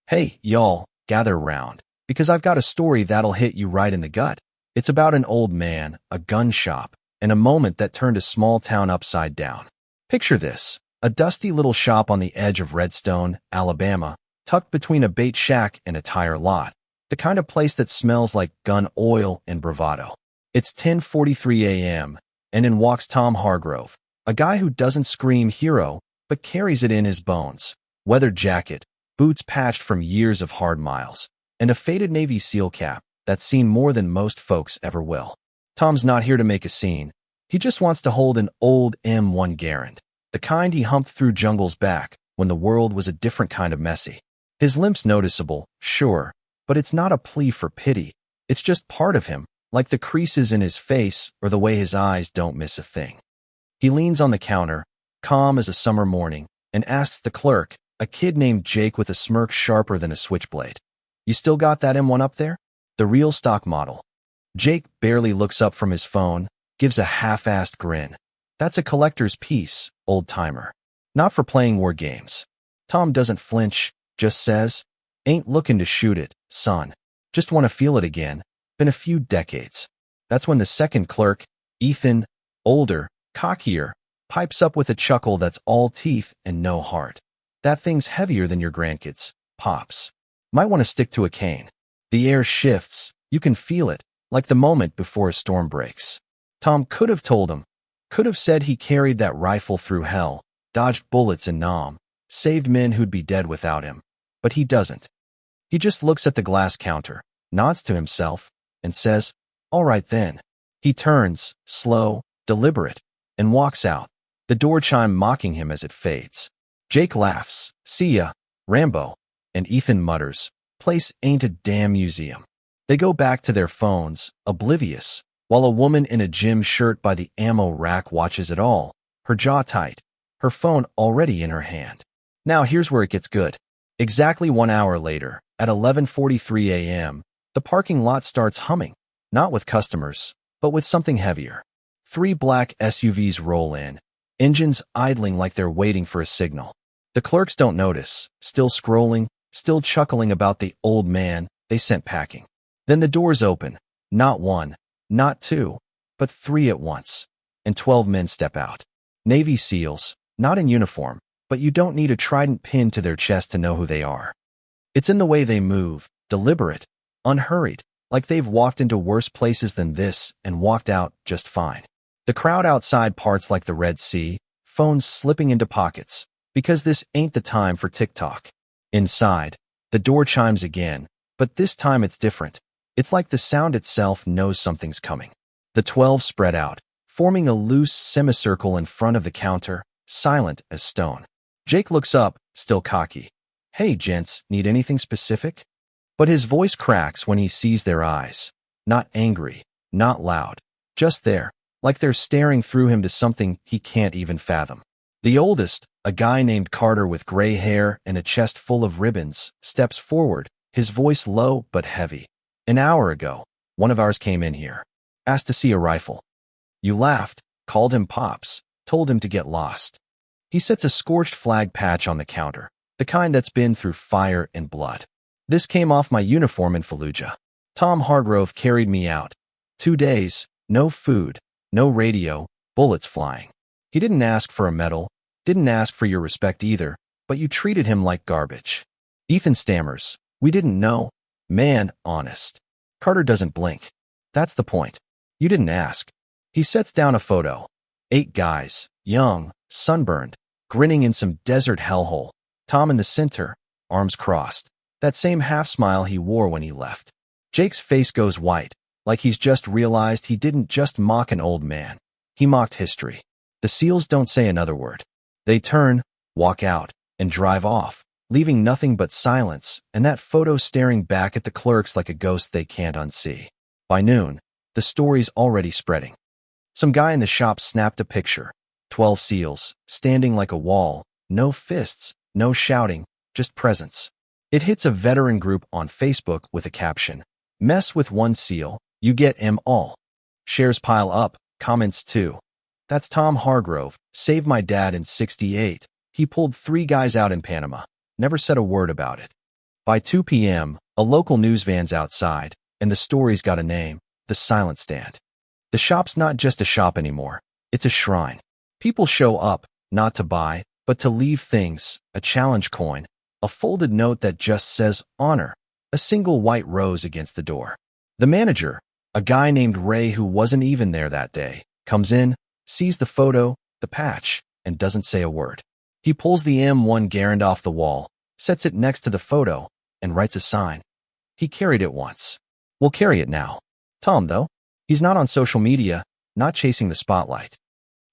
Hey, y'all, gather round, because I've got a story that'll hit you right in the gut. It's about an old man, a gun shop, and a moment that turned a small town upside down. Picture this, a dusty little shop on the edge of Redstone, Alabama, tucked between a bait shack and a tire lot, the kind of place that smells like gun oil and bravado. It's 10:43 a.m., and in walks Tom Hargrove, a guy who doesn't scream hero, but carries it in his bones. Weathered jacket, boots patched from years of hard miles, and a faded Navy SEAL cap that's seen more than most folks ever will. Tom's not here to make a scene. He just wants to hold an old M1 Garand, the kind he humped through jungles back when the world was a different kind of messy. His limp's noticeable, sure, but it's not a plea for pity. It's just part of him, like the creases in his face or the way his eyes don't miss a thing. He leans on the counter, calm as a summer morning, and asks the clerk, a kid named Jake with a smirk sharper than a switchblade, "You still got that M1 up there? The real stock model?" Jake barely looks up from his phone, gives a half-assed grin. "That's a collector's piece, old-timer. Not for playing war games." Tom doesn't flinch, just says, "Ain't looking to shoot it, son. Just want to feel it again. Been a few decades." That's when the second clerk, Ethan, older, cockier, pipes up with a chuckle that's all teeth and no heart. "That thing's heavier than your grandkids, Pops. Might want to stick to a cane." The air shifts. You can feel it, like the moment before a storm breaks. Tom could have told him, could have said he carried that rifle through hell, dodged bullets in Nam, saved men who'd be dead without him. But he doesn't. He just looks at the glass counter, nods to himself, and says, "All right then." He turns, slow, deliberate, and walks out, the door chime mocking him as it fades. Jake laughs, "See ya, Rambo," and Ethan mutters, "Place ain't a damn museum." They go back to their phones, oblivious, while a woman in a gym shirt by the ammo rack watches it all, her jaw tight, her phone already in her hand. Now here's where it gets good. Exactly 1 hour later, at 11:43 a.m., the parking lot starts humming, not with customers, but with something heavier. 3 black SUVs roll in, engines idling like they're waiting for a signal. The clerks don't notice, still scrolling, still chuckling about the old man they sent packing. Then the doors open, not 1, not 2, but 3 at once, and 12 men step out. Navy SEALs, not in uniform, but you don't need a trident pinned to their chest to know who they are. It's in the way they move, deliberate, unhurried, like they've walked into worse places than this and walked out just fine. The crowd outside parts like the Red Sea, phones slipping into pockets, because this ain't the time for TikTok. Inside, the door chimes again, but this time it's different. It's like the sound itself knows something's coming. The 12 spread out, forming a loose semicircle in front of the counter, silent as stone. Jake looks up, still cocky. "Hey, gents, need anything specific?" But his voice cracks when he sees their eyes. Not angry, not loud, just there, like they're staring through him to something he can't even fathom. The oldest, a guy named Carter with gray hair and a chest full of ribbons, steps forward, his voice low but heavy. "An hour ago, one of ours came in here. Asked to see a rifle. You laughed, called him Pops, told him to get lost." He sets a scorched flag patch on the counter, the kind that's been through fire and blood. "This came off my uniform in Fallujah. Tom Hargrove carried me out. 2 days, no food, no radio, bullets flying. He didn't ask for a medal, didn't ask for your respect either, but you treated him like garbage." Ethan stammers, "We didn't know. Man, honest." Carter doesn't blink. "That's the point. You didn't ask." He sets down a photo. 8 guys, young, sunburned, grinning in some desert hellhole. Tom in the center, arms crossed. That same half-smile he wore when he left. Jake's face goes white, like he's just realized he didn't just mock an old man. He mocked history. The SEALs don't say another word. They turn, walk out, and drive off, leaving nothing but silence and that photo staring back at the clerks like a ghost they can't unsee. By noon, the story's already spreading. Some guy in the shop snapped a picture. 12 SEALs, standing like a wall, no fists, no shouting, just presence. It hits a veteran group on Facebook with a caption, "Mess with one SEAL, you get 'em all." Shares pile up, comments too. "That's Tom Hargrove, saved my dad in '68. He pulled 3 guys out in Panama. Never said a word about it." By 2 p.m., a local news van's outside, and the story's got a name, the Silent Stand. The shop's not just a shop anymore, it's a shrine. People show up, not to buy, but to leave things, a challenge coin, a folded note that just says honor, a single white rose against the door. The manager, a guy named Ray who wasn't even there that day, comes in, sees the photo, the patch, and doesn't say a word. He pulls the M1 Garand off the wall, sets it next to the photo, and writes a sign. He carried it once. We'll carry it now. Tom, though, he's not on social media, not chasing the spotlight.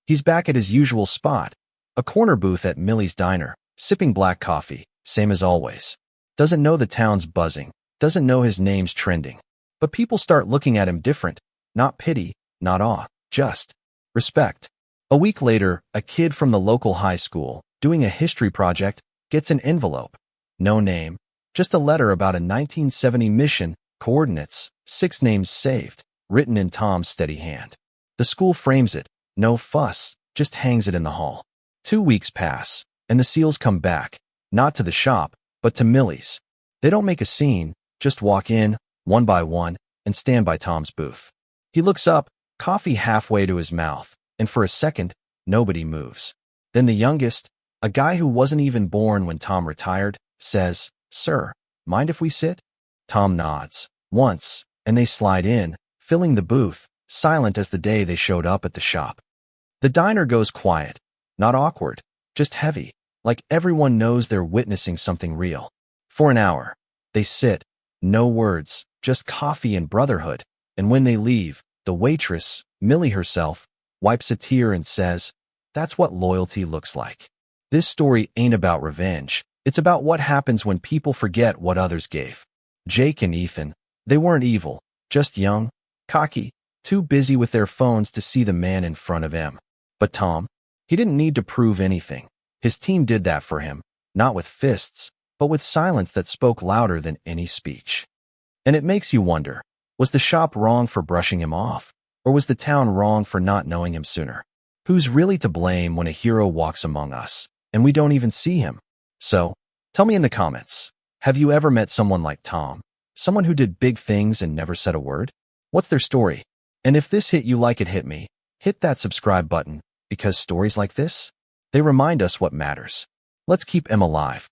He's back at his usual spot, a corner booth at Millie's Diner, sipping black coffee, same as always. Doesn't know the town's buzzing, doesn't know his name's trending. But people start looking at him different, not pity, not awe, just respect. A week later, a kid from the local high school, doing a history project, gets an envelope. No name, just a letter about a 1970 mission, coordinates, 6 names saved, written in Tom's steady hand. The school frames it, no fuss, just hangs it in the hall. 2 weeks pass, and the seals come back, not to the shop, but to Millie's. They don't make a scene, just walk in, one by one, and stand by Tom's booth. He looks up, coffee halfway to his mouth, and for a second, nobody moves. Then the youngest, a guy who wasn't even born when Tom retired, says, "Sir, mind if we sit?" Tom nods, once, and they slide in, filling the booth, silent as the day they showed up at the shop. The diner goes quiet, not awkward, just heavy, like everyone knows they're witnessing something real. For an hour, they sit, no words, just coffee and brotherhood, and when they leave, the waitress, Millie herself, wipes a tear and says, "That's what loyalty looks like." This story ain't about revenge, it's about what happens when people forget what others gave. Jake and Ethan, they weren't evil, just young, cocky, too busy with their phones to see the man in front of them. But Tom, he didn't need to prove anything. His team did that for him, not with fists, but with silence that spoke louder than any speech. And it makes you wonder, was the shop wrong for brushing him off? Or was the town wrong for not knowing him sooner? Who's really to blame when a hero walks among us, and we don't even see him? So, tell me in the comments, have you ever met someone like Tom? Someone who did big things and never said a word? What's their story? And if this hit you like it hit me, hit that subscribe button, because stories like this, they remind us what matters. Let's keep them alive.